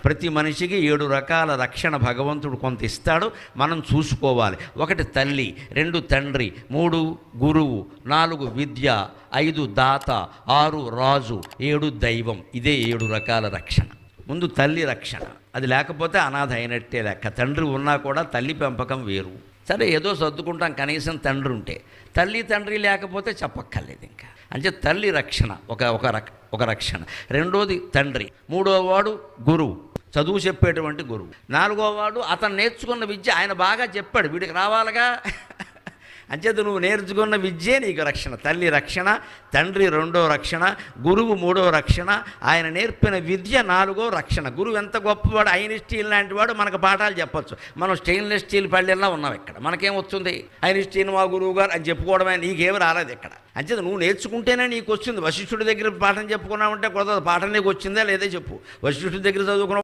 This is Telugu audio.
ప్రతి మనిషికి 7 రకాల రక్షణ భగవంతుడు కొంత ఇస్తాడు, మనం చూసుకోవాలి. 1 తల్లి, 2 తండ్రి, 3 గురువు, 4 విద్య, 5 దాత, 6 రాజు, 7 దైవం. ఇదే 7 రకాల రక్షణ. ముందు తల్లి రక్షణ, అది లేకపోతే అనాథ అయినట్టే లెక్క. తండ్రి ఉన్నా కూడా తల్లి పెంపకం వేరు. సరే ఏదో సర్దుకుంటాం, కనీసం తండ్రి ఉంటే. తల్లి తండ్రి లేకపోతే చెప్పక్కర్లేదు ఇంకా. అంటే తల్లి రక్షణ ఒక రక్షణ. రెండోది తండ్రి. మూడోవాడు గురువు, చదువు చెప్పేటువంటి గురువు. 4వవాడు అతను నేర్చుకున్న విద్య ఆయన బాగా చెప్పాడు, వీడికి రావాలిగా. అంచేత నువ్వు నేర్చుకున్న విద్యే నీకు రక్షణ. తల్లి రక్షణ, తండ్రి 2వ రక్షణ, గురువు 3వ రక్షణ, ఆయన నేర్పిన విద్య 4వ రక్షణ. గురువు ఎంత గొప్పవాడు, ఐన్స్టీన్ లాంటి వాడు మనకు పాఠాలు చెప్పచ్చు. మనం స్టెయిన్లెస్ స్టీల్ పళ్ళెల్లా ఉన్నాం ఇక్కడ. మనకేం వస్తుంది? ఐన్స్టీన్ మా గురువు గారు అని చెప్పుకోవడమే, నీకేమి రాలేదు ఇక్కడ. అంచేత నువ్వు నేర్చుకుంటేనే నీకు వచ్చింది. వశిష్ఠుడి దగ్గర పాఠం చెప్పుకున్నామంటే కుదరదు. పాఠం నీకు వచ్చిందా లేదే చెప్పు. వశిష్ఠుడి దగ్గర చదువుకున్న